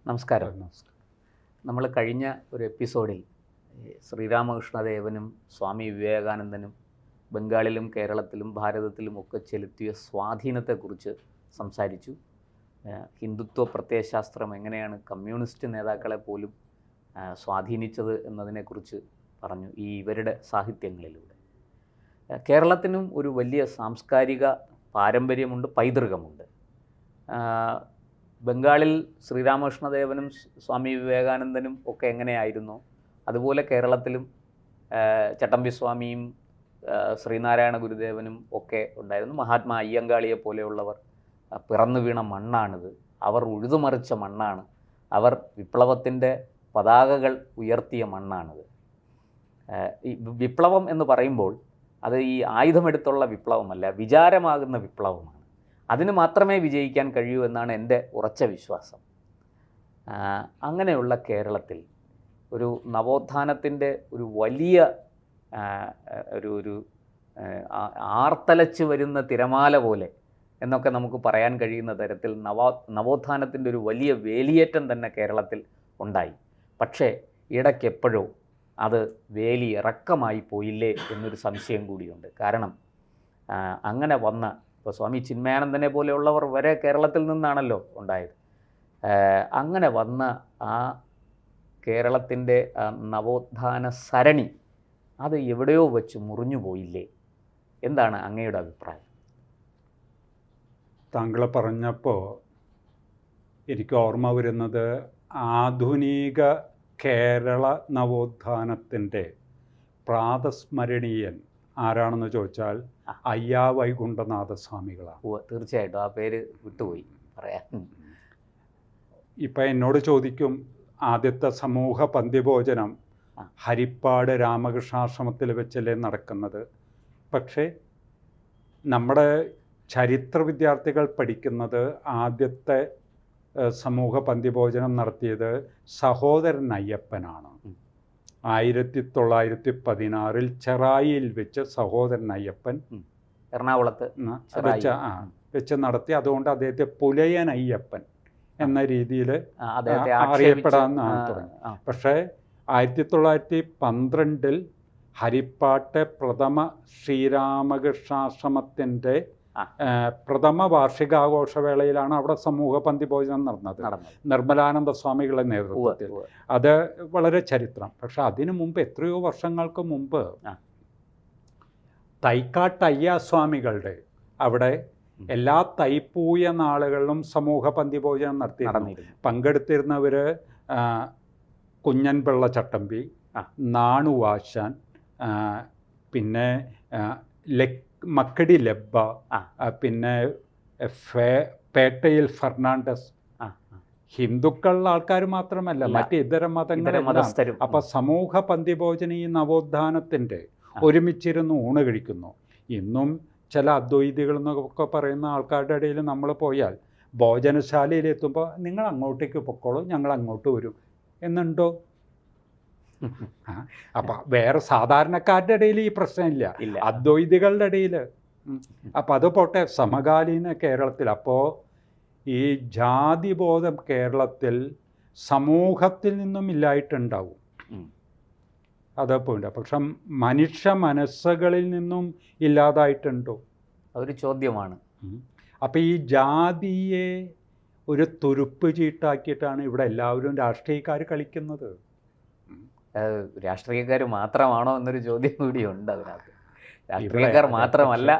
നമസ്കാരം. നമ്മൾ കഴിഞ്ഞ ഒരു എപ്പിസോഡിൽ ശ്രീരാമകൃഷ്ണദേവനും സ്വാമി വിവേകാനന്ദനും ബംഗാളിലും കേരളത്തിലും ഭാരതത്തിലും ഒക്കെ ചെലുത്തിയ സ്വാധീനത്തെക്കുറിച്ച് സംസാരിച്ചു. ഹിന്ദുത്വ പ്രത്യയശാസ്ത്രം എങ്ങനെയാണ് കമ്മ്യൂണിസ്റ്റ് നേതാക്കളെ പോലും സ്വാധീനിച്ചത് എന്നതിനെക്കുറിച്ച് പറഞ്ഞു. ഇവരുടെ സാഹിത്യങ്ങളിലൂടെ കേരളത്തിനും ഒരു വലിയ സാംസ്കാരിക പാരമ്പര്യമുണ്ട്, പൈതൃകമുണ്ട്. ബംഗാളിൽ ശ്രീരാമകൃഷ്ണദേവനും സ്വാമി വിവേകാനന്ദനും ഒക്കെ എങ്ങനെയായിരുന്നു, അതുപോലെ കേരളത്തിലും ചട്ടമ്പിസ്വാമിയും ശ്രീനാരായണ ഗുരുദേവനും ഒക്കെ ഉണ്ടായിരുന്നു. മഹാത്മാ അയ്യങ്കാളിയെ പോലെയുള്ളവർ പിറന്നു വീണ മണ്ണാണിത്. അവർ ഉഴുതുമറിച്ച മണ്ണാണ്. അവർ വിപ്ലവത്തിൻ്റെ പതാകകൾ ഉയർത്തിയ മണ്ണാണിത്. ഈ വിപ്ലവം എന്ന് പറയുമ്പോൾ അത് ഈ ആയുധമെടുത്തുള്ള വിപ്ലവമല്ല, വിചാരമാകുന്ന വിപ്ലവമാണ്. അതിന് മാത്രമേ വിജയിക്കാൻ കഴിയൂ എന്നാണ് എൻ്റെ ഉറച്ച വിശ്വാസം. അങ്ങനെയുള്ള കേരളത്തിൽ ഒരു നവോത്ഥാനത്തിൻ്റെ ഒരു വലിയ ഒരു ആർത്തലച്ച് വരുന്ന തിരമാല പോലെ എന്നൊക്കെ നമുക്ക് പറയാൻ കഴിയുന്ന തരത്തിൽ നവോത്ഥാനത്തിൻ്റെ ഒരു വലിയ വേലിയേറ്റം തന്നെ കേരളത്തിൽ ഉണ്ടായി. പക്ഷേ ഇടയ്ക്കെപ്പോഴോ അത് വേലി ഇറക്കമായി പോയില്ലേ എന്നൊരു സംശയം കൂടിയുണ്ട്. കാരണം അങ്ങനെ വന്ന ഇപ്പോൾ സ്വാമി ചിന്മയാനന്ദനെ പോലെയുള്ളവർ വരെ കേരളത്തിൽ നിന്നാണല്ലോ ഉണ്ടായത്. അങ്ങനെ വന്ന ആ കേരളത്തിൻ്റെ നവോത്ഥാന സരണി അത് എവിടെയോ വെച്ച് മുറിഞ്ഞു പോയില്ലേ? എന്താണ് അങ്ങയുടെ അഭിപ്രായം? താങ്കൾ പറഞ്ഞപ്പോൾ എനിക്ക് ഓർമ്മ വരുന്നത് ആധുനിക കേരള നവോത്ഥാനത്തിൻ്റെ പ്രാതസ്മരണീയൻ ആരാണെന്ന് ചോദിച്ചാൽ അയ്യാ വൈകുണ്ഠനാഥസ്വാമികളാണ്. തീർച്ചയായിട്ടും ആ പേര് വിട്ടുപോയി പറയാൻ. ഇപ്പം എന്നോട് ചോദിക്കും, ആദ്യത്തെ സമൂഹ പന്തിഭോജനം ഹരിപ്പാട് രാമകൃഷ്ണാശ്രമത്തിൽ വെച്ചല്ലേ നടക്കുന്നത്? പക്ഷേ നമ്മുടെ ചരിത്ര വിദ്യാർത്ഥികൾ പഠിക്കുന്നത് ആദ്യത്തെ സമൂഹ പന്തിഭോജനം നടത്തിയത് സഹോദരൻ അയ്യപ്പനാണ്. 1916 ചെറായിയിൽ വെച്ച് സഹോദരൻ അയ്യപ്പൻ എറണാകുളത്ത് വെച്ച് നടത്തി. അതുകൊണ്ട് അദ്ദേഹത്തെ പുലയൻ അയ്യപ്പൻ എന്ന രീതിയിൽ അറിയപ്പെടാൻ തുടങ്ങി. പക്ഷേ 1912 ഹരിപ്പാട്ടെ പ്രഥമ ശ്രീരാമകൃഷ്ണാശ്രമത്തിൻ്റെ പ്രഥമ വാർഷികാഘോഷവേളയിലാണ് അവിടെ സമൂഹ പന്തിഭോജനം നടന്നത്, നിർമ്മലാനന്ദ സ്വാമികളുടെ നേതൃത്വത്തിൽ. അത് വളരെ ചരിത്രം. പക്ഷെ അതിനു മുമ്പ് എത്രയോ വർഷങ്ങൾക്ക് മുമ്പ് തൈക്കാട്ടയ്യാസ്വാമികളുടെ അവിടെ എല്ലാ തൈപ്പൂയ നാളുകളിലും സമൂഹ പന്തിഭോജനം നടത്തി. പങ്കെടുത്തിരുന്നവർ കുഞ്ഞൻപിള്ള ചട്ടമ്പി, നാണുവാശാൻ, പിന്നെ മക്കടി ലബ്ബ, പിന്നെ പേട്ടയിൽ ഫെർണാണ്ടസ്. ഹിന്ദുക്കളുടെ ആൾക്കാർ മാത്രമല്ല, മറ്റ് ഇതര മതങ്ങളും. അപ്പം സമൂഹ പന്തിഭോജന ഈ നവോത്ഥാനത്തിൻ്റെ ഒരുമിച്ചിരുന്ന് ഊണ് കഴിക്കുന്നു. ഇന്നും ചില അദ്വൈതികൾ എന്നൊക്കെ പറയുന്ന ആൾക്കാരുടെ ഇടയിൽ നമ്മൾ പോയാൽ ഭോജനശാലയിലെത്തുമ്പോൾ നിങ്ങൾ അങ്ങോട്ടേക്ക് പൊക്കോളൂ, ഞങ്ങൾ അങ്ങോട്ട് വരും എന്നുണ്ടോ? അപ്പം വേറെ സാധാരണക്കാരുടെ ഇടയിൽ ഈ പ്രശ്നമില്ല, അദ്വൈതികളുടെ ഇടയിൽ. അപ്പം അത് പോട്ടെ, സമകാലീന കേരളത്തിൽ അപ്പോൾ ഈ ജാതിബോധം കേരളത്തിൽ സമൂഹത്തിൽ നിന്നും ഇല്ലായിട്ടുണ്ടാവും, അത് പോയില്ല. പക്ഷെ മനുഷ്യ മനസ്സുകളിൽ നിന്നും ഇല്ലാതായിട്ടുണ്ടോ? അതൊരു ചോദ്യമാണ്. അപ്പം ഈ ജാതിയെ ഒരു തുരുപ്പ് ചീട്ടാക്കിയിട്ടാണ് ഇവിടെ എല്ലാവരും രാഷ്ട്രീയക്കാർ കളിക്കുന്നത്. രാഷ്ട്രീയക്കാർ മാത്രമാണോ എന്നൊരു ചോദ്യം കൂടിയുണ്ട് അതിനകത്ത്. രാഷ്ട്രീയക്കാർ മാത്രമല്ല,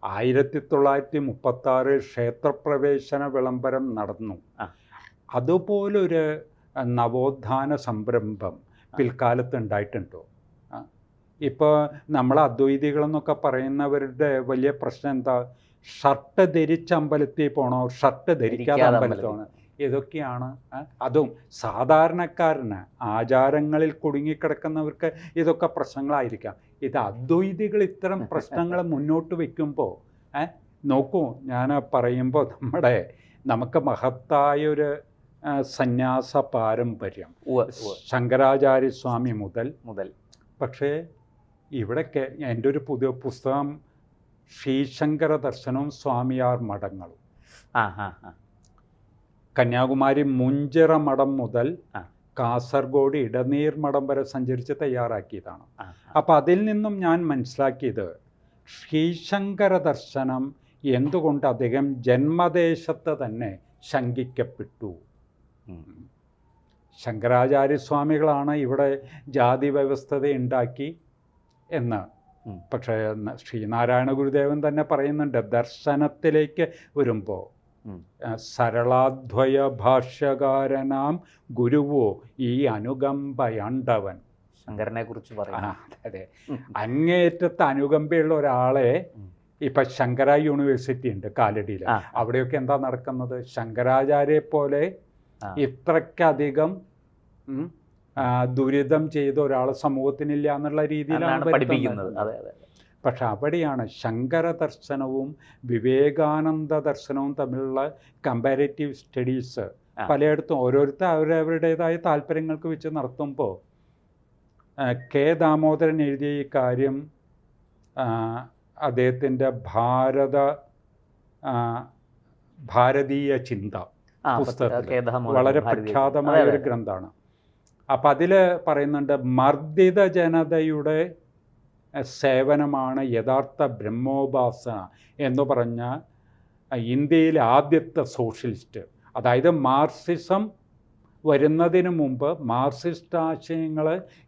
1936 ക്ഷേത്രപ്രവേശന വിളംബരം നടന്നു. അതുപോലൊരു നവോത്ഥാന സംരംഭം പിൽക്കാലത്ത് ഉണ്ടായിട്ടുണ്ടോ? ഇപ്പോൾ നമ്മൾ അദ്വൈതികളെന്നൊക്കെ പറയുന്നവരുടെ വലിയ പ്രശ്നം എന്താ? ഷർട്ട് ധരിച്ച് അമ്പലത്തിൽ പോകണോ, ഷർട്ട് ധരിക്കാതെ അമ്പലത്തിൽ പോകണോ? ഇതൊക്കെയാണ്. അതും സാധാരണക്കാരന് ആചാരങ്ങളിൽ കുടുങ്ങിക്കിടക്കുന്നവർക്ക് ഇതൊക്കെ പ്രശ്നങ്ങളായിരിക്കാം. ഇത് അദ്വൈതികൾ ഇത്തരം പ്രശ്നങ്ങൾ മുന്നോട്ട് വയ്ക്കുമ്പോൾ നോക്കൂ, ഞാൻ പറയുമ്പോൾ നമുക്ക് മഹത്തായൊരു സന്യാസ പാരമ്പര്യം ശങ്കരാചാര്യസ്വാമി മുതൽ പക്ഷേ ഇവിടെയൊക്കെ എൻ്റെ ഒരു പുതിയ പുസ്തകം ശ്രീശങ്കര ദർശനവും സ്വാമിയാർ മഠങ്ങളും. കന്യാകുമാരി മുഞ്ചിറ മഠം മുതൽ ആ. കാസർഗോഡ് ഇടനീർ മഠം വരെ സഞ്ചരിച്ച് തയ്യാറാക്കിയതാണ്. അപ്പം അതിൽ നിന്നും ഞാൻ മനസ്സിലാക്കിയത് ശ്രീശങ്കര ദർശനം എന്തുകൊണ്ട് അദ്ദേഹം ജന്മദേശത്ത് തന്നെ ശങ്കിക്കപ്പെട്ടു. ശങ്കരാചാര്യസ്വാമികളാണ് ഇവിടെ ജാതി വ്യവസ്ഥത ഉണ്ടാക്കി എന്ന്. പക്ഷേ ശ്രീനാരായണ ഗുരുദേവൻ തന്നെ പറയുന്നുണ്ട്, ദർശനത്തിലേക്ക് വരുമ്പോൾ സരളാദ്വയ ഭാഷ്യകാരനാം ഗുരുവോ ഈ അനുകമ്പയണ്ടവൻ. ശങ്കരനെ കുറിച്ച് പറയാം. അതെ, അങ്ങേറ്റത്തെ അനുകമ്പയുള്ള ഒരാളെ ഇപ്പം ശങ്കര യൂണിവേഴ്സിറ്റി ഉണ്ട് കാലടിയിൽ. അവിടെയൊക്കെ എന്താ നടക്കുന്നത്? ശങ്കരാചാര്യയെ പോലെ ഇത്രയ്ക്കധികം ദുരിതം ചെയ്ത ഒരാൾ സമൂഹത്തിനില്ല എന്നുള്ള രീതിയിലാണ് പഠിപ്പിക്കുന്നത്. പക്ഷെ അവിടെയാണ് ശങ്കര ദർശനവും വിവേകാനന്ദ ദർശനവും തമ്മിലുള്ള കമ്പാരിറ്റീവ് സ്റ്റഡീസ് പലയിടത്തും ഓരോരുത്തർ അവരവരുടേതായ താല്പര്യങ്ങൾക്ക് വെച്ച് നടത്തുമ്പോൾ കെ ദാമോദരൻ എഴുതിയ ഈ കാര്യം അദ്ദേഹത്തിൻ്റെ ഭാരതീയ ചിന്ത പുസ്തകത്തിൽ വളരെ പ്രഖ്യാതമായ ഒരു ഗ്രന്ഥമാണ്. അപ്പം അതിൽ പറയുന്നുണ്ട്, മർദ്ദിത ജനതയുടെ സേവനമാണ് യഥാർത്ഥ ബ്രഹ്മോപാസന എന്ന് പറഞ്ഞ ഇന്ത്യയിലെ ആദ്യത്തെ സോഷ്യലിസ്റ്റ്, അതായത് മാർക്സിസം വരുന്നതിന് മുമ്പ്, മാർക്സിസ്റ്റ് ആശയങ്ങൾ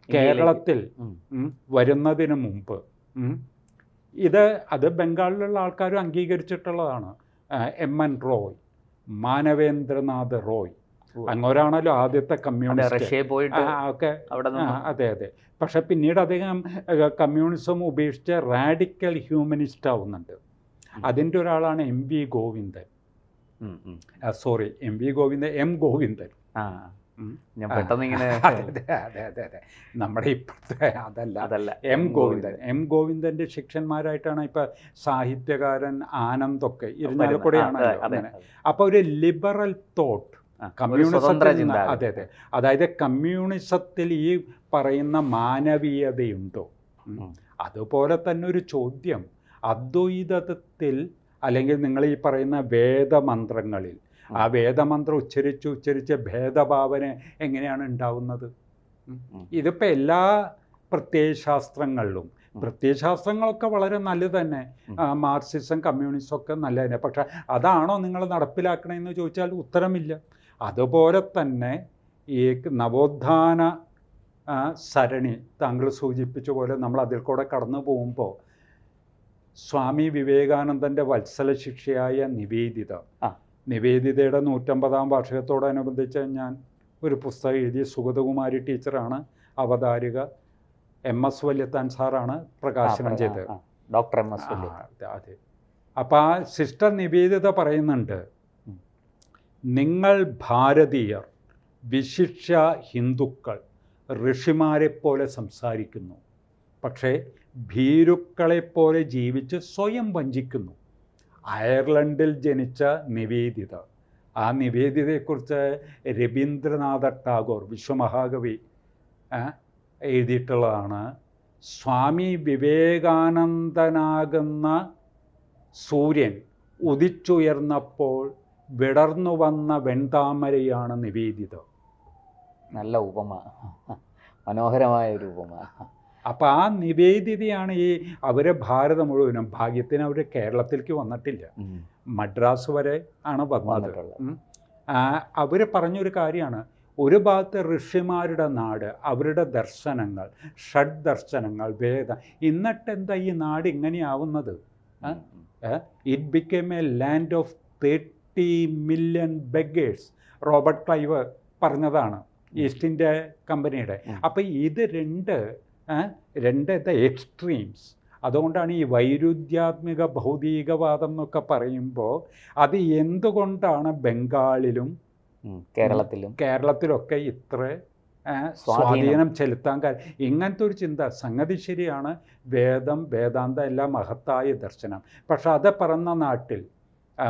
കേരളത്തിൽ വരുന്നതിന് മുമ്പ് അത് ബംഗാളിലുള്ള ആൾക്കാരും അംഗീകരിച്ചിട്ടുള്ളതാണ്. എം.എൻ. റോയ്, മാനവേന്ദ്രനാഥ് റോയ്, അങ്ങോരാണല്ലോ ആദ്യത്തെ കമ്മ്യൂണിസ്റ്റ് ഒക്കെ. അതെ അതെ. പക്ഷെ പിന്നീട് അദ്ദേഹം കമ്മ്യൂണിസം ഉപേക്ഷിച്ച് റാഡിക്കൽ ഹ്യൂമനിസ്റ്റ് ആവുന്നുണ്ട്. അതിൻ്റെ ഒരാളാണ് എം വി ഗോവിന്ദൻ. എം ഗോവിന്ദൻ. അതെ, നമ്മുടെ ഇപ്പോഴത്തെ അതല്ല, എം ഗോവിന്ദൻ്റെ ശിഷ്യന്മാരായിട്ടാണ് ഇപ്പം സാഹിത്യകാരൻ ആനന്ദൊക്കെ ഇരിഞ്ഞാലക്കുടയാണല്ലോ അങ്ങനെ. അപ്പോൾ ഒരു ലിബറൽ തോട്ട് കമ്മ്യൂണിസത്തിൽ, അതെ, അതായത് കമ്മ്യൂണിസത്തിൽ ഈ പറയുന്ന മാനവീയതയുണ്ടോ? അതുപോലെ തന്നെ ഒരു ചോദ്യം, അദ്വൈതത്തിൽ അല്ലെങ്കിൽ നിങ്ങൾ ഈ പറയുന്ന വേദമന്ത്രങ്ങളിൽ, ആ വേദമന്ത്രം ഉച്ചരിച്ച് ഭേദഭാവന എങ്ങനെയാണ് ഉണ്ടാവുന്നത്? ഇതിപ്പോൾ എല്ലാ പ്രത്യയശാസ്ത്രങ്ങളൊക്കെ വളരെ നല്ലത് തന്നെ, മാർക്സിസം കമ്മ്യൂണിസം ഒക്കെ നല്ല തന്നെ. പക്ഷെ അതാണോ നിങ്ങൾ നടപ്പിലാക്കണമെന്ന് ചോദിച്ചാൽ ഉത്തരമില്ല. അതുപോലെ തന്നെ ഈ നവോത്ഥാന സരണി താങ്കൾ സൂചിപ്പിച്ച പോലെ നമ്മൾ അതിൽ കൂടെ കടന്നു പോകുമ്പോൾ സ്വാമി വിവേകാനന്ദൻ്റെ വത്സല ശിക്ഷയായ നിവേദിതയുടെ 150-ാം വാർഷികത്തോടനുബന്ധിച്ച് ഞാൻ ഒരു പുസ്തകം എഴുതി. സുഗതകുമാരി ടീച്ചറാണ് അവതാരിക, MS വല്യത്താൻ സാറാണ് പ്രകാശനം ചെയ്തത്, ഡോക്ടർ MS. അതെ. അപ്പോൾ ആ സിസ്റ്റർ നിവേദിത പറയുന്നുണ്ട്, നിങ്ങൾ ഭാരതീയർ, വിശിഷ്യ ഹിന്ദുക്കൾ, ഋഷിമാരെപ്പോലെ സംസാരിക്കുന്നു, പക്ഷേ ഭീരുക്കളെപ്പോലെ ജീവിച്ച് സ്വയം വഞ്ചിക്കുന്നു. അയർലൻഡിൽ ജനിച്ച നിവേദിത, ആ നിവേദിതയെക്കുറിച്ച് രവീന്ദ്രനാഥ ടാഗോർ, വിശ്വമഹാകവി, എഴുതിയിട്ടുള്ളതാണ്. സ്വാമി വിവേകാനന്ദനാകുന്ന സൂര്യൻ ഉദിച്ചുയർന്നപ്പോൾ വിടർന്നു വന്ന വെൺതാമരയാണ് നിവേദിത. നല്ല ഉപമ, മനോഹരമായ ഒരു ഉപമ. അപ്പം ആ നിവേദിതയാണ് അവരെ ഭാരതം മുഴുവനും, ഭാഗ്യത്തിന് അവർ കേരളത്തിലേക്ക് വന്നിട്ടില്ല, മദ്രാസ് വരെ ആണ് വന്നത്. അവർ പറഞ്ഞൊരു കാര്യമാണ്, ഒരു ഭാഗത്ത് ഋഷിമാരുടെ നാട്, അവരുടെ ദർശനങ്ങൾ, ഷഡ് ദർശനങ്ങൾ, വേദം, എന്നിട്ടെന്താ ഈ നാട് ഇങ്ങനെയാവുന്നത്? It became a land of 30 million beggars. Robert Clive പറഞ്ഞതാണ്, ഈസ്റ്റ് ഇന്ത്യ കമ്പനിയുടെ. അപ്പം ഇത് രണ്ട് എക്സ്ട്രീംസ്. അതുകൊണ്ടാണ് ഈ വൈരുദ്ധ്യാത്മിക ഭൗതികവാദം എന്നൊക്കെ പറയുമ്പോൾ അത് എന്തുകൊണ്ടാണ് ബംഗാളിലും കേരളത്തിലൊക്കെ ഇത്ര സ്വാധീനം ചെലുത്താൻ കാര്യം? ഇങ്ങനത്തെ ഒരു ചിന്ത, സംഗതി ശരിയാണ്, വേദാന്തം എല്ലാം മഹത്തായ ദർശനം. പക്ഷെ അത് പറഞ്ഞ നാട്ടിൽ,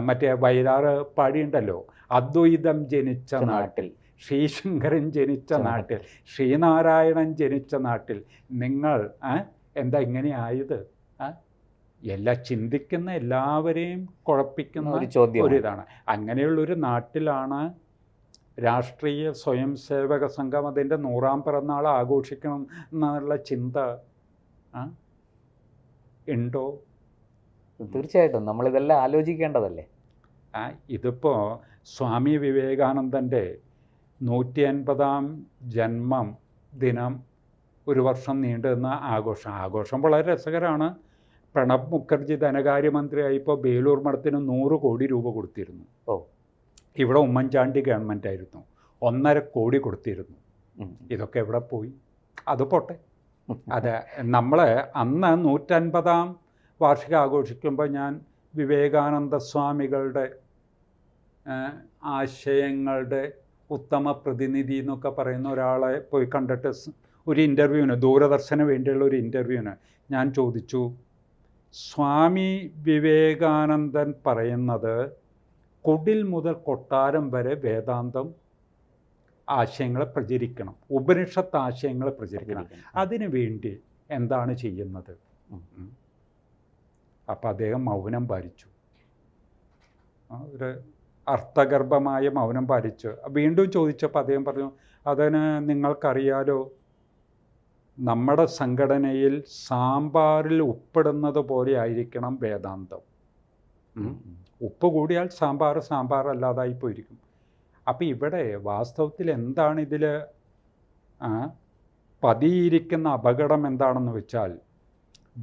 മറ്റേ വയലാറ് പാടിയുണ്ടല്ലോ, അദ്വൈതം ജനിച്ച നാട്ടിൽ, ശ്രീശങ്കരൻ ജനിച്ച നാട്ടിൽ, ശ്രീനാരായണൻ ജനിച്ച നാട്ടിൽ നിങ്ങൾ എന്താ ഇങ്ങനെ ആയത്? ചിന്തിക്കുന്ന എല്ലാവരെയും കുഴപ്പിക്കുന്ന ഒരു ഇതാണ്. അങ്ങനെയുള്ളൊരു നാട്ടിലാണ് രാഷ്ട്രീയ സ്വയം സേവക സംഘം അതിൻ്റെ 100ാം പിറന്നാൾ ആഘോഷിക്കണം എന്നുള്ള ചിന്ത ഉണ്ടോ? തീർച്ചയായിട്ടും നമ്മളിതെല്ലാം ആലോചിക്കേണ്ടതല്ലേ. ഇതിപ്പോൾ സ്വാമി വിവേകാനന്ദൻ്റെ 150ാം ജന്മം ദിനം ഒരു വർഷം നീണ്ടുനിന്ന ആഘോഷം വളരെ രസകരമാണ്. പ്രണബ് മുഖർജി ധനകാര്യമന്ത്രിയായപ്പോൾ ബേലൂർ മഠത്തിന് 100 കോടി രൂപ കൊടുത്തിരുന്നു. ഇവിടെ ഉമ്മൻചാണ്ടി ഗവൺമെൻറ് ആയിരുന്നു, 1.5 കോടി കൊടുത്തിരുന്നു. ഇതൊക്കെ എവിടെ പോയി? അത് പോട്ടെ. അതെ, നമ്മൾ അന്ന് 150ാം വാർഷികം ആഘോഷിക്കുമ്പോൾ ഞാൻ വിവേകാനന്ദ സ്വാമികളുടെ ആശയങ്ങളുടെ ഉത്തമ പ്രതിനിധി എന്നൊക്കെ പറയുന്ന ഒരാളെ പോയി കണ്ടിട്ട് ഒരു ഇൻ്റർവ്യൂവിന്, ദൂരദർശന് വേണ്ടിയുള്ള ഒരു ഇൻ്റർവ്യൂവിന് ഞാൻ ചോദിച്ചു, സ്വാമി വിവേകാനന്ദൻ പറയുന്നത് കുടിൽ മുതൽ കൊട്ടാരം വരെ വേദാന്തം ആശയങ്ങളെ പ്രചരിക്കണം, ഉപനിഷത്ത് ആശയങ്ങളെ പ്രചരിക്കണം, അതിനു വേണ്ടി എന്താണ് ചെയ്യുന്നത്? അപ്പം അദ്ദേഹം മൗനം പാലിച്ചു, ഒരു അർത്ഥഗർഭമായ മൗനം പാലിച്ചു. വീണ്ടും ചോദിച്ചപ്പോൾ അദ്ദേഹം പറഞ്ഞു, അതിന് നിങ്ങൾക്കറിയാലോ, നമ്മുടെ സംഘടനയിൽ സാമ്പാറിൽ ഉപ്പിടുന്നത് പോലെ ആയിരിക്കണം വേദാന്തം. ഉപ്പ് കൂടിയാൽ സാമ്പാർ അല്ലാതായി പോയിരിക്കും. അപ്പം ഇവിടെ വാസ്തവത്തിൽ എന്താണ് ഇതിൽ പതിയിരിക്കുന്ന അപകടം എന്താണെന്ന് വെച്ചാൽ,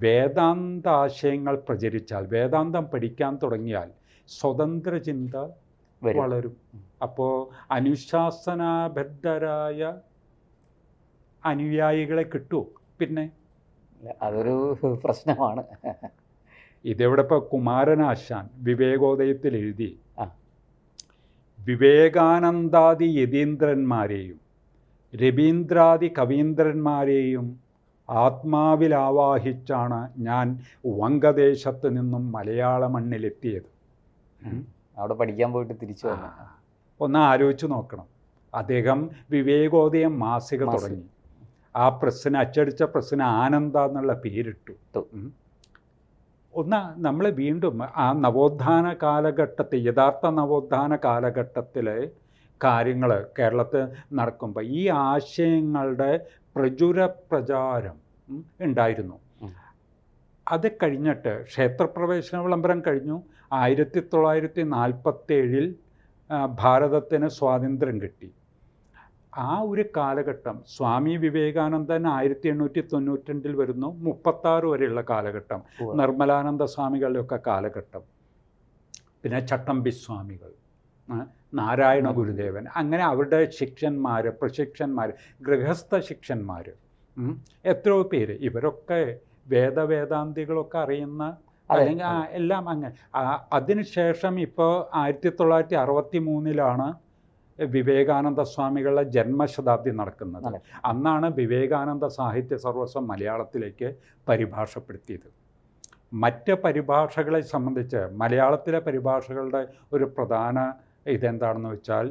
വേദാന്ത ആശയങ്ങൾ പ്രചരിച്ചാൽ, വേദാന്തം പഠിക്കാൻ തുടങ്ങിയാൽ സ്വതന്ത്ര ചിന്ത വളരും. അപ്പോൾ അനുശാസനാബദ്ധരായ അനുയായികളെ കിട്ടുമോ? പിന്നെ അതൊരു പ്രശ്നമാണ്. ഇതെവിടെ ഇപ്പോൾ കുമാരനാശാൻ വിവേകോദയത്തിൽ എഴുതി, വിവേകാനന്ദാദി യതീന്ദ്രന്മാരെയും രവീന്ദ്രാദി കവീന്ദ്രന്മാരെയും ആത്മാവിൽ ആവാഹിച്ചാണ് ഞാൻ വംഗദേശത്ത് നിന്നും മലയാള മണ്ണിലെത്തിയത്. അവിടെ പഠിക്കാൻ പോയിട്ട് തിരിച്ചു വന്നു. ഒന്ന് ആലോചിച്ച് നോക്കണം. അദ്ദേഹം വിവേകോദയം മാസിക തുടങ്ങി. ആ പ്രസ്സിന്, അച്ചടിച്ച പ്രസ്സിന് ആനന്ദ എന്നുള്ള പേരിട്ടു. നമ്മൾ വീണ്ടും ആ നവോത്ഥാന കാലഘട്ടത്തിൽ, യഥാർത്ഥ നവോത്ഥാന കാലഘട്ടത്തിലെ കാര്യങ്ങൾ കേരളത്തിൽ നടക്കുമ്പോൾ ഈ ആശയങ്ങളുടെ പ്രചാരം ഉണ്ടായിരുന്നു. അത് കഴിഞ്ഞിട്ട് ക്ഷേത്രപ്രവേശന വിളംബരം കഴിഞ്ഞു. 1947 ഭാരതത്തിന് സ്വാതന്ത്ര്യം കിട്ടി. ആ ഒരു കാലഘട്ടം സ്വാമി വിവേകാനന്ദൻ 1892 വരുന്നു. 36 വരെയുള്ള കാലഘട്ടം നിർമ്മലാനന്ദ സ്വാമികളുടെയൊക്കെ കാലഘട്ടം, പിന്നെ ചട്ടമ്പി സ്വാമികൾ, നാരായണ ഗുരുദേവൻ, അങ്ങനെ അവരുടെ ശിഷ്യന്മാർ, പ്രശിക്ഷന്മാർ, ഗൃഹസ്ഥ ശിഷ്യന്മാർ, എത്രയോ പേര്, ഇവരൊക്കെ വേദാന്തികളൊക്കെ അറിയുന്ന, അല്ലെങ്കിൽ എല്ലാം അങ്ങനെ. അതിനുശേഷം ഇപ്പോൾ 1963 വിവേകാനന്ദ സ്വാമികളുടെ ജന്മശതാബ്ദി നടക്കുന്നത്. അന്നാണ് വിവേകാനന്ദ സാഹിത്യ സർവസ്വം മലയാളത്തിലേക്ക് പരിഭാഷപ്പെടുത്തിയത്. മറ്റ് പരിഭാഷകളെ സംബന്ധിച്ച് മലയാളത്തിലെ പരിഭാഷകളുടെ ഒരു പ്രധാന ഇതെന്താണെന്ന് വെച്ചാൽ,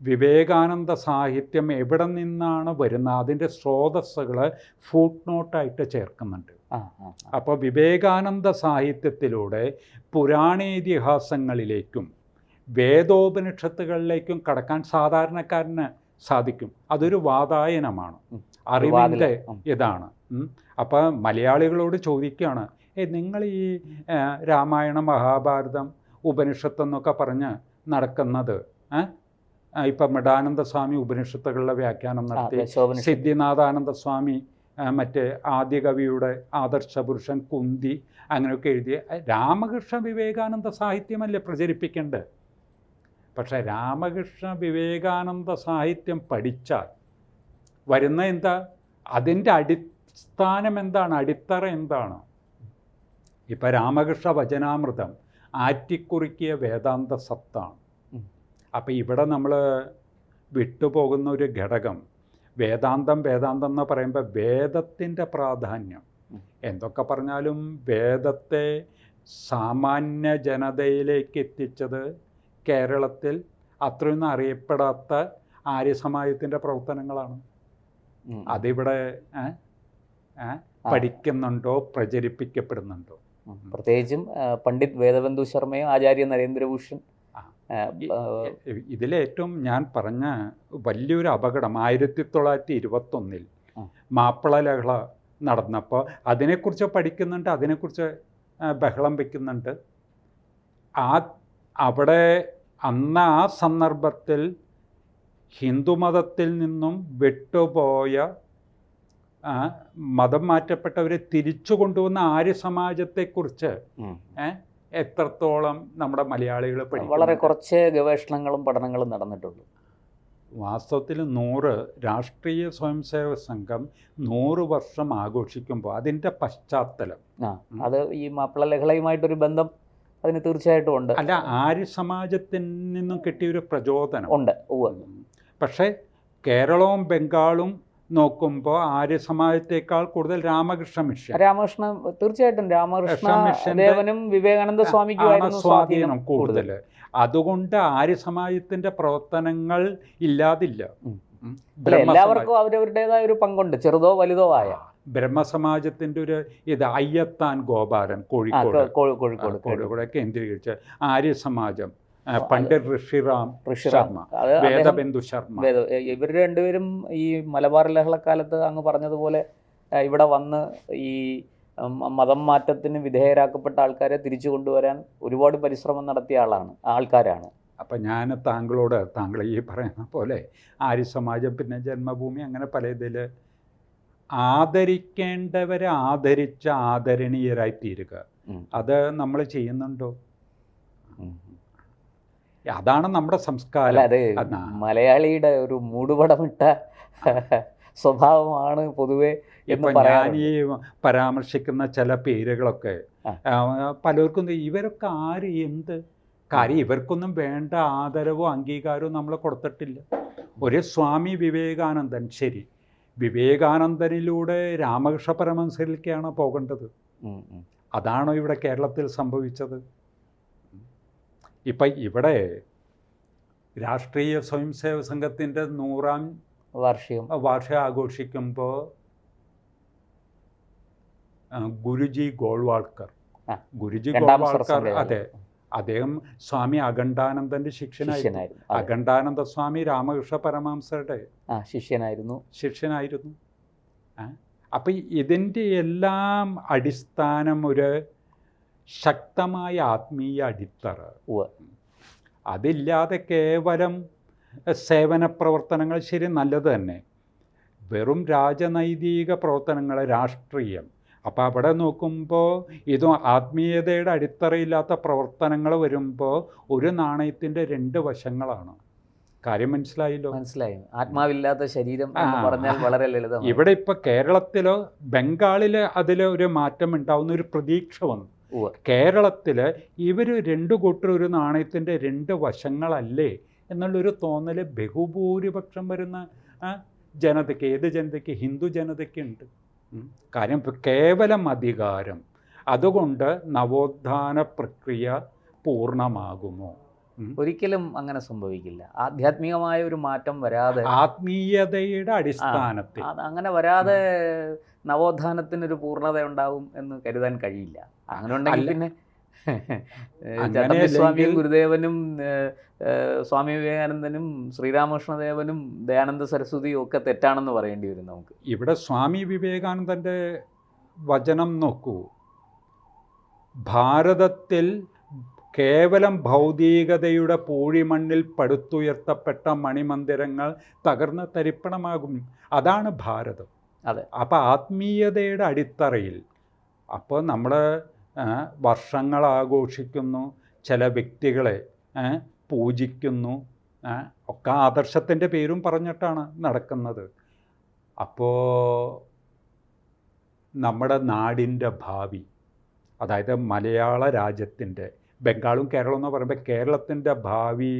വിവേകാനന്ദ സാഹിത്യം എവിടെ നിന്നാണ് വരുന്നത് അതിൻ്റെ സ്രോതസ്സുകൾ ഫുട് നോട്ടായിട്ട് ചേർക്കുന്നുണ്ട്. അപ്പോൾ വിവേകാനന്ദ സാഹിത്യത്തിലൂടെ പുരാണേതിഹാസങ്ങളിലേക്കും വേദോപനിഷത്തുകളിലേക്കും കടക്കാൻ സാധാരണക്കാരന് സാധിക്കും. അതൊരു വാതായനമാണ്, അറിവിൻ്റെ ഇതാണ്. അപ്പോൾ മലയാളികളോട് ചോദിക്കുകയാണ്, നിങ്ങൾ ഈ രാമായണം, മഹാഭാരതം, ഉപനിഷത്തെന്നൊക്കെ പറഞ്ഞ് നടക്കുന്നത്, ഇപ്പം മഠാനന്ദ സ്വാമി ഉപനിഷത്തുകളുടെ വ്യാഖ്യാനം നടത്തി, സിദ്ധിനാഥാനന്ദ സ്വാമി മറ്റേ ആദ്യകവിയുടെ ആദർശപുരുഷൻ, കുന്തി, അങ്ങനെയൊക്കെ എഴുതിയ രാമകൃഷ്ണ വിവേകാനന്ദ സാഹിത്യമല്ലേ പ്രചരിപ്പിക്കേണ്ടത്. പക്ഷേ രാമകൃഷ്ണ വിവേകാനന്ദ സാഹിത്യം പഠിച്ചാൽ വരുന്ന എന്താ, അതിൻ്റെ അടിസ്ഥാനം എന്താണ്, അടിത്തറ എന്താണ്? ഇപ്പം രാമകൃഷ്ണ വചനാമൃതം ആറ്റിക്കുറുക്കിയ വേദാന്ത സത്താണ്. അപ്പം ഇവിടെ നമ്മൾ വിട്ടുപോകുന്ന ഒരു ഘടകം, വേദാന്തം എന്ന് പറയുമ്പോൾ വേദത്തിൻ്റെ പ്രാധാന്യം. എന്തൊക്കെ പറഞ്ഞാലും വേദത്തെ സാമാന്യ ജനതയിലേക്ക് എത്തിച്ചത് കേരളത്തിൽ അത്രയൊന്നും അറിയപ്പെടാത്ത ആര്യസമാജത്തിൻ്റെ പ്രവർത്തനങ്ങളാണ്. അതിവിടെ പഠിക്കുന്നുണ്ടോ, പ്രചരിപ്പിക്കപ്പെടുന്നുണ്ടോ? പ്രത്യേകിച്ചും പണ്ഡിറ്റ് വേദബന്ധു ശർമ്മയും ആചാര്യ നരേന്ദ്രഭൂഷൺ ഇതിലേറ്റവും ഞാൻ പറഞ്ഞ വലിയൊരു അപകടം 1921 മാപ്പിള ലഹള നടന്നപ്പോൾ അതിനെക്കുറിച്ച് പഠിക്കുന്നുണ്ട്, അതിനെക്കുറിച്ച് ബഹളം വയ്ക്കുന്നുണ്ട്. അവിടെ അന്ന് ആ സന്ദർഭത്തിൽ ഹിന്ദുമതത്തിൽ നിന്നും വിട്ടുപോയ മതം മാറ്റപ്പെട്ടവരെ തിരിച്ചു കൊണ്ടുവന്ന ആര്യ സമാജത്തെക്കുറിച്ച് എത്രത്തോളം നമ്മുടെ മലയാളികൾ പഠിക്കും? വളരെ കുറച്ച് ഗവേഷണങ്ങളും പഠനങ്ങളും നടന്നിട്ടുള്ളൂ. വാസ്തവത്തിൽ 100 രാഷ്ട്രീയ സ്വയംസേവക സംഘം 100 വർഷം ആഘോഷിക്കുമ്പോൾ അതിൻ്റെ പശ്ചാത്തലം അത് ഈ മാപ്പിള ലഹളയുമായിട്ടൊരു ബന്ധം അതിന് തീർച്ചയായിട്ടും ഉണ്ട്. അല്ല, ആര്യ സമാജത്തിൽ നിന്നും കിട്ടിയൊരു പ്രചോദനം ഉണ്ട്. പക്ഷേ കേരളവും ബംഗാളും നോക്കുമ്പോൾ ആര്യ സമാജത്തെക്കാൾ കൂടുതൽ രാമകൃഷ്ണ തീർച്ചയായിട്ടും രാമകൃഷ്ണ ദേവനും വിവേകാനന്ദ സ്വാമിക്കുമായിരുന്നു സ്വാധീനം കൂടുതൽ. അതുകൊണ്ട് ആര്യ സമാജത്തിന്റെ പ്രവർത്തനങ്ങൾ ഇല്ലാതില്ല. എല്ലാവർക്കും അവരവരുടേതായ ഒരു പങ്കുണ്ട്, ചെറുതോ വലുതോ ആയ. ബ്രഹ്മസമാജത്തിന്റെ ഒരു അയ്യത്താൻ ഗോപാലൻ കോഴിക്കോട് കേന്ദ്രീകരിച്ച് ആര്യ സമാജം, പണ്ഡിറ്റ് ഋഷിറാം ശർമ്മ, വേദബിന്ദു ശർമ്മ, ഇവർ രണ്ടുപേരും ഈ മലബാർ ലഹളക്കാലത്ത് അങ്ങ് പറഞ്ഞതുപോലെ ഇവിടെ വന്ന് ഈ മതം മാറ്റത്തിന് വിധേയരാക്കപ്പെട്ട ആൾക്കാരെ തിരിച്ചു കൊണ്ടുവരാൻ ഒരുപാട് പരിശ്രമം നടത്തിയ ആൾക്കാരാണ്. അപ്പം ഞാൻ താങ്കൾ ഈ പറയുന്ന പോലെ ആര്യ സമാജം, പിന്നെ ജന്മഭൂമി, അങ്ങനെ പല ഇതിൽ ആദരിക്കേണ്ടവരെ ആദരിച്ച ആദരണീയരായി തീരുക, അത് നമ്മൾ ചെയ്യുന്നുണ്ടോ? അതാണ് നമ്മുടെ സംസ്കാരം. അത് മലയാളിയുടെ ഒരു മൂടുപടമിട്ട സ്വഭാവമാണ് പൊതുവെ. ഞാൻ ഈ പരാമർശിക്കുന്ന ചില പേരുകളൊക്കെ പലർക്കും ഇവരൊക്കെ ആര്, എന്ത് കാര്യം, ഇവർക്കൊന്നും വേണ്ട ആദരവോ അംഗീകാരവും നമ്മൾ കൊടുത്തിട്ടില്ല. ഒരു സ്വാമി വിവേകാനന്ദൻ, ശരി, വിവേകാനന്ദനിലൂടെ രാമകൃഷ്ണ പരമഹംസരിലേക്കാണ് പോകേണ്ടത്. അതാണോ ഇവിടെ കേരളത്തിൽ സംഭവിച്ചത്? ഇപ്പം ഇവിടെ രാഷ്ട്രീയ സ്വയംസേവക സംഘത്തിൻ്റെ 100ാം വാർഷികം ആഘോഷിക്കുമ്പോൾ ഗുരുജി ഗോൾവാൾക്കർ, അതെ, അദ്ദേഹം സ്വാമി അഖണ്ഡാനന്ദന്റെ ശിഷ്യനായിരുന്നു. അഖണ്ഡാനന്ദ സ്വാമി രാമകൃഷ്ണ പരമഹംസരുടെ ശിഷ്യനായിരുന്നു. അപ്പം ഇതിൻ്റെ എല്ലാം അടിസ്ഥാനം ഒരു ശക്തമായ ആത്മീയ അടിത്തറ. അതില്ലാതെ കേവലം സേവന പ്രവർത്തനങ്ങൾ, ശരി, നല്ലത് തന്നെ, വെറും രാജനൈതിക പ്രവർത്തനങ്ങൾ, രാഷ്ട്രീയം. അപ്പോൾ അവിടെ നോക്കുമ്പോൾ ഇതും ആത്മീയതയുടെ അടിത്തറയില്ലാത്ത പ്രവർത്തനങ്ങൾ വരുമ്പോൾ ഒരു നാണയത്തിൻ്റെ 2 വശങ്ങളാണ്. കാര്യം മനസ്സിലായല്ലോ? മനസ്സിലായി. ആത്മാവില്ലാത്ത ശരീരം എന്ന് പറഞ്ഞാൽ വളരെ ലളിതമാണ്. ഇവിടെ ഇപ്പോൾ കേരളത്തിലോ ബംഗാളിൽ അതിലൊരു മാറ്റം ഉണ്ടാവുന്ന ഒരു പ്രതീക്ഷ വന്നു. കേരളത്തിൽ ഇവർ 2 കൂട്ടർ ഒരു നാണയത്തിൻ്റെ 2 വശങ്ങളല്ലേ എന്നുള്ളൊരു തോന്നൽ ബഹുഭൂരിപക്ഷം വരുന്ന ജനതയ്ക്ക്, ഏത് ജനതയ്ക്ക്, ഹിന്ദു ജനതയ്ക്കുണ്ട്. കാര്യം കേവലം അധികാരം, അതുകൊണ്ട് നവോത്ഥാന പ്രക്രിയ പൂർണ്ണമാകുമോ? ഒരിക്കലും അങ്ങനെ സംഭവിക്കില്ല. ആധ്യാത്മികമായ ഒരു മാറ്റം വരാതെ, ആത്മീയതയുടെ അടിസ്ഥാനത്തിൽ അങ്ങനെ വരാതെ നവോത്ഥാനത്തിനൊരു പൂർണ്ണത ഉണ്ടാവും എന്ന് കരുതാൻ കഴിയില്ല. അങ്ങനെ ഉണ്ടെങ്കിൽ പിന്നെ ചട്ടമ്പിസ്വാമിയും ഗുരുദേവനും സ്വാമി വിവേകാനന്ദനും ശ്രീരാമകൃഷ്ണദേവനും ദയാനന്ദ സരസ്വതിയും ഒക്കെ തെറ്റാണെന്ന് പറയേണ്ടി വരും നമുക്ക്. ഇവിടെ സ്വാമി വിവേകാനന്ദൻ്റെ വചനം നോക്കൂ, ഭാരതത്തിൽ കേവലം ഭൗതികതയുടെ പൂഴിമണ്ണിൽ പടുത്തുയർത്തപ്പെട്ട മണിമന്ദിരങ്ങൾ തകർന്ന് തരിപ്പണമാകും. അതാണ് ഭാരതം. അതെ. അപ്പോൾ ആത്മീയതയുടെ അടിത്തറയിൽ, അപ്പോൾ നമ്മൾ വർഷങ്ങൾ ആഘോഷിക്കുന്നു, ചില വ്യക്തികളെ പൂജിക്കുന്നു, ഒക്കെ ആദർശത്തിൻ്റെ പേരും പറഞ്ഞിട്ടാണ് നടക്കുന്നത്. അപ്പോൾ നമ്മുടെ നാടിൻ്റെ ഭാവി, അതായത് മലയാള രാജ്യത്തിൻ്റെ, ബംഗാളും കേരളം എന്ന് പറയുമ്പോൾ കേരളത്തിൻ്റെ ഭാവി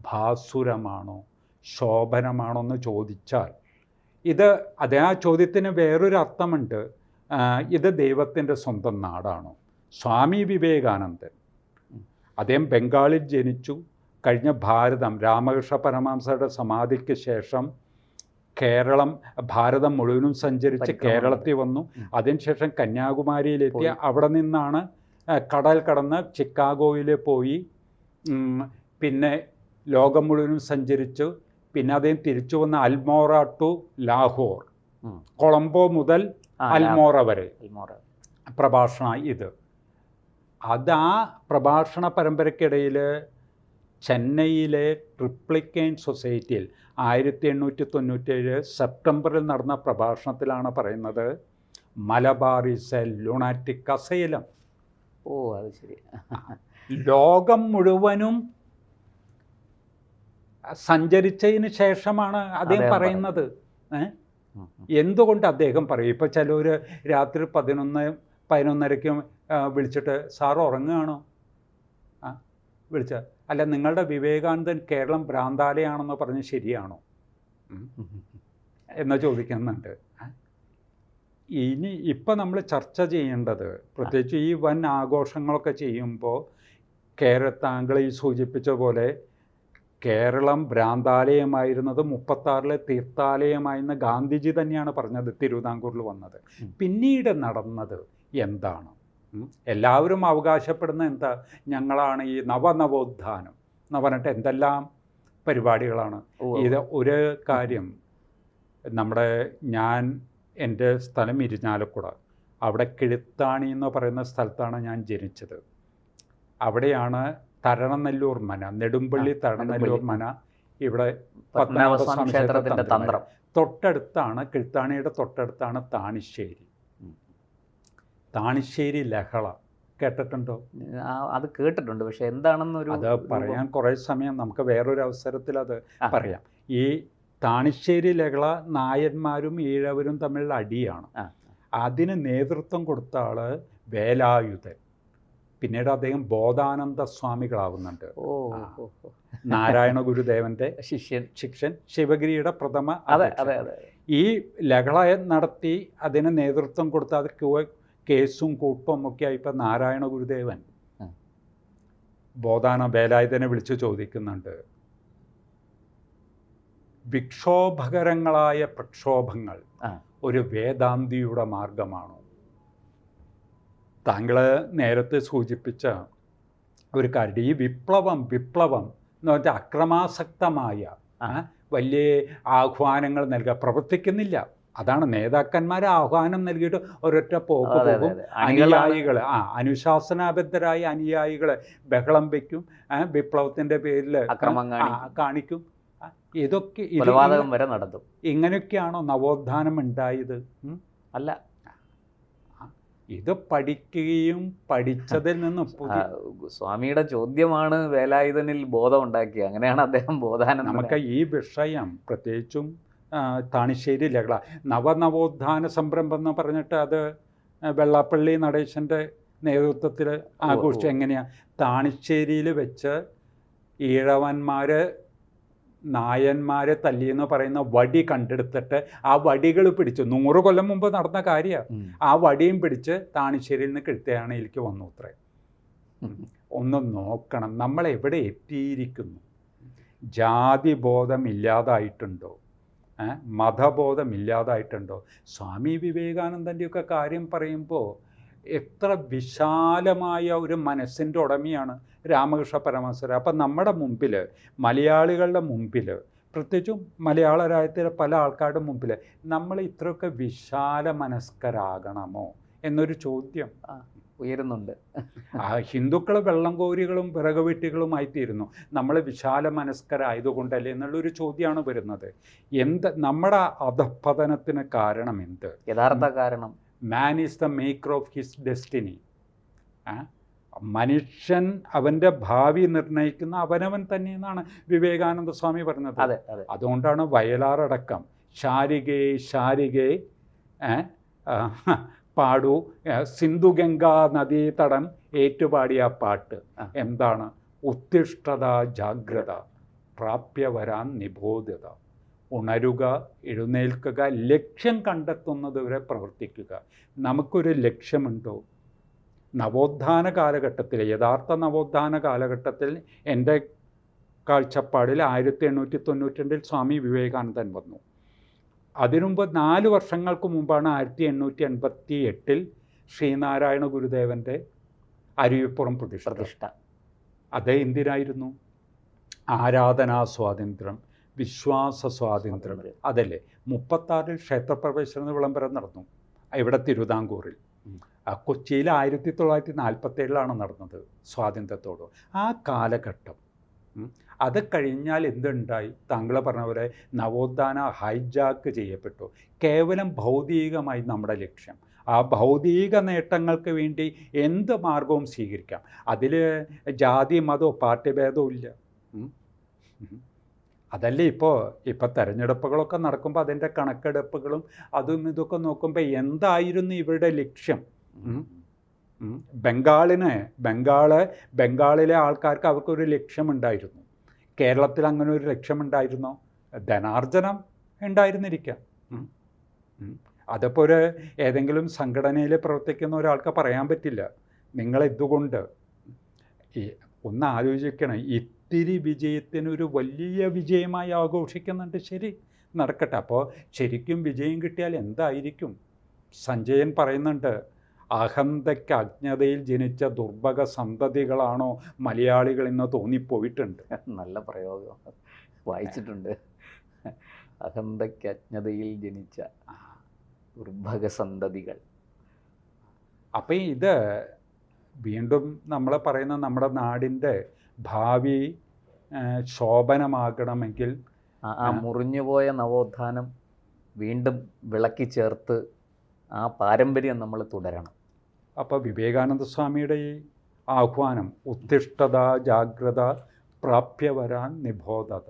ഭാസുരമാണോ ശോഭനമാണോ എന്ന് ചോദിച്ചാൽ, അതേ ആ ചോദ്യത്തിന് വേറൊരു അർത്ഥമുണ്ട്. ഇത് ദൈവത്തിൻ്റെ സ്വന്തം നാടാണോ? സ്വാമി വിവേകാനന്ദൻ, അദ്ദേഹം ബംഗാളിൽ ജനിച്ചു. കഴിഞ്ഞ ഭാരതം, രാമകൃഷ്ണ പരമഹംസരുടെ സമാധിക്ക് ശേഷം ഭാരതം മുഴുവനും സഞ്ചരിച്ച് കേരളത്തിൽ വന്നു. അതിനുശേഷം കന്യാകുമാരിയിലെത്തി. അവിടെ നിന്നാണ് കടൽ കടന്ന് ചിക്കാഗോയിൽ പോയി പിന്നെ ലോകം മുഴുവനും സഞ്ചരിച്ചു. പിന്നെ അദ്ദേഹം തിരിച്ചു വന്ന അൽമോറ ടു ലാഹോർ, കൊളംബോ മുതൽ അൽമോറ വരെ പ്രഭാഷണ ഇത്. അത് ആ പ്രഭാഷണ പരമ്പരയ്ക്കിടയിൽ ചെന്നൈയിലെ ട്രിപ്ലിക്കെയിൻ സൊസൈറ്റിയിൽ 1897 സെപ്റ്റംബറിൽ നടന്ന പ്രഭാഷണത്തിലാണ് പറയുന്നത്, Malabar is a lunatic asylum. ഓ, അത് ശരി. ലോകം മുഴുവനും സഞ്ചരിച്ചതിന് ശേഷമാണ് അദ്ദേഹം പറയുന്നത്. എന്തുകൊണ്ട് അദ്ദേഹം പറയും? ഇപ്പോൾ ചിലർ രാത്രി 11-11:30 വിളിച്ചിട്ട് സാർ ഉറങ്ങുകയാണോ വിളിച്ച, അല്ല നിങ്ങളുടെ വിവേകാനന്ദൻ കേരളം ഭ്രാന്താലയാണെന്ന് പറഞ്ഞ് ശരിയാണോ എന്ന് ചോദിക്കുന്നുണ്ട്. ഇപ്പം നമ്മൾ ചർച്ച ചെയ്യേണ്ടത്, പ്രത്യേകിച്ച് ഈ വൻ ആഘോഷങ്ങളൊക്കെ ചെയ്യുമ്പോൾ താങ്കൾ ഈ സൂചിപ്പിച്ച പോലെ കേരളം ഭ്രാന്താലയമായിരുന്നത് 36-ലെ തീർത്ഥാലയമായിരുന്ന ഗാന്ധിജി തന്നെയാണ് പറഞ്ഞത് തിരുവിതാംകൂറിൽ വന്നത്. പിന്നീട് നടന്നത് എന്താണ്? എല്ലാവരും അവകാശപ്പെടുന്ന എന്താ, ഞങ്ങളാണ് ഈ നവനവോത്ഥാനം എന്ന് പറഞ്ഞിട്ട് എന്തെല്ലാം പരിപാടികളാണ്. ഇത് ഒരു കാര്യം, എൻ്റെ സ്ഥലം ഇരിഞ്ഞാലക്കുട, അവിടെ കിഴുത്താണി എന്ന് പറയുന്ന സ്ഥലത്താണ് ഞാൻ ജനിച്ചത്. അവിടെയാണ് തരണനെല്ലൂർ മന, നെടുമ്പള്ളി തരണനെല്ലൂർ മന, ഇവിടെ പത്മനാഭസ്വാമി ക്ഷേത്രത്തിൻ്റെ തന്ത്രം തൊട്ടടുത്താണ്, കിഴുത്താണിയുടെ തൊട്ടടുത്താണ് താണിശ്ശേരി. താണിശ്ശേരി ലഹള കേട്ടിട്ടുണ്ടോ? അത് കേട്ടിട്ടുണ്ട്, പക്ഷെ എന്താണെന്നൊരു അത് പറയാൻ കുറേ സമയം, നമുക്ക് വേറൊരു അവസരത്തിൽ അത് പറയാം. ഈ താണിശ്ശേരി ലഹള നായന്മാരും ഈഴവരും തമ്മിലുള്ള അടിയാണ്. അതിന് നേതൃത്വം കൊടുത്ത ആള് വേലായുധൻ. പിന്നീട് അദ്ദേഹം ബോധാനന്ദ സ്വാമികളാവുന്നുണ്ട്. നാരായണ ഗുരുദേവന്റെ ശിഷ്യൻ, ശിവഗിരിയുടെ പ്രഥമ. ഈ ലഹള നടത്തി അതിന് നേതൃത്വം കൊടുത്ത, അത് കേസും കൂട്ടും ഒക്കെ ആയിപ്പോൾ നാരായണ ഗുരുദേവൻ വേലായുധനെ വിളിച്ചു ചോദിക്കുന്നുണ്ട്, വിക്ഷോഭകരങ്ങളായ പ്രക്ഷോഭങ്ങൾ ഒരു വേദാന്തിയുടെ മാർഗമാണോ? താങ്കൾ നേരത്തെ സൂചിപ്പിച്ച ഒരു കാര്യം, ഈ വിപ്ലവം എന്ന് പറഞ്ഞാൽ അക്രമാസക്തമായ വലിയ ആഹ്വാനങ്ങൾ നൽകുക, പ്രവർത്തിക്കുന്നില്ല. അതാണ് നേതാക്കന്മാരെ ആഹ്വാനം നൽകിയിട്ട് ഒരൊറ്റ പോക്ക് പോകും. അനുയായികൾ അനുശാസനാബദ്ധരായ അനുയായികളെ ബഹളം വയ്ക്കും, വിപ്ലവത്തിൻ്റെ പേരിൽ കാണിക്കും. ഇതൊക്കെ വരെ നടത്തും. ഇങ്ങനെയൊക്കെയാണോ നവോത്ഥാനം ഉണ്ടായത്? അല്ല, ഇത് പഠിക്കുകയും പഠിച്ചതിൽ നിന്നും. സ്വാമിയുടെ ചോദ്യമാണ് വേലായുധനിൽ ബോധം ഉണ്ടാക്കിയത്, അങ്ങനെയാണ് അദ്ദേഹം ബോധാനന്ദ. നമുക്ക് ഈ വിഷയം, പ്രത്യേകിച്ചും താണിശ്ശേരി ലഹള, നവനവോത്ഥാന സംരംഭം എന്ന് പറഞ്ഞിട്ട് അത് വെള്ളാപ്പള്ളി നടേശൻ്റെ നേതൃത്വത്തിൽ ആഘോഷിച്ചു. എങ്ങനെയാണ്? താണിശ്ശേരിയിൽ വെച്ച് ഈഴവന്മാർ നായന്മാരെ തല്ലിയെന്ന് പറയുന്ന വടി കണ്ടെടുത്തിട്ട് ആ വടികൾ പിടിച്ചു, 100 കൊല്ലം മുമ്പ് നടന്ന കാര്യമാണ്. ആ വടിയും പിടിച്ച് താണിശ്ശേരിയിൽ നിന്ന് കിഴുത്തയാണിയിലേക്ക് വന്നു. അത്രേ. ഒന്ന് നോക്കണം നമ്മൾ എവിടെ എത്തിയിരിക്കുന്നു. ജാതിബോധം ഇല്ലാതായിട്ടുണ്ടോ? മതബോധം ഇല്ലാതായിട്ടുണ്ടോ? സ്വാമി വിവേകാനന്ദൻ്റെയൊക്കെ കാര്യം പറയുമ്പോൾ എത്ര വിശാലമായ ഒരു മനസ്സിൻ്റെ ഉടമയാണ് രാമകൃഷ്ണ പരമഹംസർ. അപ്പം നമ്മുടെ മുമ്പിൽ, മലയാളികളുടെ മുമ്പിൽ, പ്രത്യേകിച്ചും മലയാള രാജ്യത്തിലെ പല ആൾക്കാരുടെ മുമ്പിൽ നമ്മൾ ഇത്രയൊക്കെ വിശാല മനസ്കരാകണമോ എന്നൊരു ചോദ്യം ഉയരുന്നുണ്ട്. ഹിന്ദുക്കൾ വെള്ളംകോരികളും വിറകുവെട്ടികളുമായിത്തീരുന്നു, നമ്മൾ വിശാല മനസ്കരായതുകൊണ്ടല്ലേ എന്നുള്ളൊരു ചോദ്യമാണ് വരുന്നത്. നമ്മുടെ അധപ്പതനത്തിന് കാരണം എന്ത്? യഥാർത്ഥ കാരണം man is the maker of his destiny. മനുഷ്യൻ അവൻ്റെ ഭാവി നിർണ്ണയിക്കുന്ന അവനവൻ തന്നെ എന്നാണ് വിവേകാനന്ദ സ്വാമി പറഞ്ഞത്. അതുകൊണ്ടാണ് വയലാറടക്കം ശാരികേ പാടൂ സിന്ധുഗംഗാ നദീതടം ഏറ്റുപാടിയ പാട്ട് എന്താണ്? ഉത്തിഷ്ഠത ജാഗ്രത പ്രാപ്യവരാൻ നിബോധത. ഉണരുക, എഴുന്നേൽക്കുക, ലക്ഷ്യം കണ്ടെത്തുന്നതുവരെ പ്രവർത്തിക്കുക. നമുക്കൊരു ലക്ഷ്യമുണ്ടോ? നവോത്ഥാന കാലഘട്ടത്തിൽ, യഥാർത്ഥ നവോത്ഥാന കാലഘട്ടത്തിൽ എൻ്റെ കാഴ്ചപ്പാടിൽ 1892 സ്വാമി വിവേകാനന്ദൻ വന്നു. അതിനുമുമ്പ് 4 വർഷങ്ങൾക്ക് മുമ്പാണ് 1888 ശ്രീനാരായണ ഗുരുദേവൻ്റെ അരുവിപ്പുറം പ്രതിഷ്ഠ. അത് എന്തിനായിരുന്നു? ആരാധനാ സ്വാതന്ത്ര്യം, വിശ്വാസ സ്വാതന്ത്ര്യം, അതല്ലേ 36-ൽ ക്ഷേത്രപ്രവേശന വിളംബരം നടന്നു ഇവിടെ തിരുവിതാംകൂറിൽ. കൊച്ചിയിൽ 1947-ലാണ് നടന്നത് സ്വാതന്ത്ര്യത്തോട്. ആ കാലഘട്ടം അത് കഴിഞ്ഞാൽ എന്തുണ്ടായി? താങ്കൾ പറഞ്ഞ പോലെ നവോത്ഥാന ഹൈജാക്ക് ചെയ്യപ്പെട്ടു. കേവലം ഭൗതികമായി നമ്മുടെ ലക്ഷ്യം, ആ ഭൗതിക നേട്ടങ്ങൾക്ക് വേണ്ടി എന്ത് മാർഗവും സ്വീകരിക്കാം. അതിൽ ജാതി മതമോ പാർട്ടി ഭേദവും ഇല്ല. അതല്ലേ ഇപ്പോൾ തെരഞ്ഞെടുപ്പുകളൊക്കെ നടക്കുമ്പോൾ അതിൻ്റെ കണക്കെടുപ്പുകളും അതും ഇതൊക്കെ നോക്കുമ്പോൾ എന്തായിരുന്നു ഇവരുടെ ലക്ഷ്യം? ബംഗാളിലെ ആൾക്കാർക്ക് അവർക്കൊരു ലക്ഷ്യമുണ്ടായിരുന്നു. കേരളത്തിൽ അങ്ങനെ ഒരു ലക്ഷ്യമുണ്ടായിരുന്നോ? ധനാർജനം ഉണ്ടായിരുന്നിരിക്കാം. അതിപ്പോൾ ഏതെങ്കിലും സംഘടനയിൽ പ്രവർത്തിക്കുന്ന ഒരാൾക്ക് പറയാൻ പറ്റില്ല നിങ്ങളിതുകൊണ്ട്. ഒന്ന് ആലോചിക്കണം, ഇത്തിരി വിജയത്തിനൊരു വലിയ വിജയമായി ആഘോഷിക്കുന്നുണ്ട്. ശരി, നടക്കട്ടെ. അപ്പോൾ ശരിക്കും വിജയം കിട്ടിയാൽ എന്തായിരിക്കും? സഞ്ജയൻ പറയുന്നുണ്ട്, അഹന്തയ്ക്ക് അജ്ഞതയിൽ ജനിച്ച ദുർഭഗ സന്തതികളാണോ മലയാളികൾ എന്ന് തോന്നിപ്പോയിട്ടുണ്ട്. നല്ല പ്രയോഗം വായിച്ചിട്ടുണ്ട്. അഹന്തയ്ക്ക് അജ്ഞതയിൽ ജനിച്ച ദുർഭഗ സന്തതികൾ. അപ്പം ഇത് വീണ്ടും നമ്മൾ പറയുന്ന നമ്മുടെ നാടിൻ്റെ ഭാവി ശോഭനമാകണമെങ്കിൽ ആ മുറിഞ്ഞുപോയ നവോത്ഥാനം വീണ്ടും വിളക്കി ചേർത്ത് ആ പാരമ്പര്യം നമ്മൾ തുടരണം. അപ്പോൾ വിവേകാനന്ദ സ്വാമിയുടെ ഈ ആഹ്വാനം, ഉത്തിഷ്ഠത ജാഗ്രത പ്രാപ്യവരാൻ നിബോധത.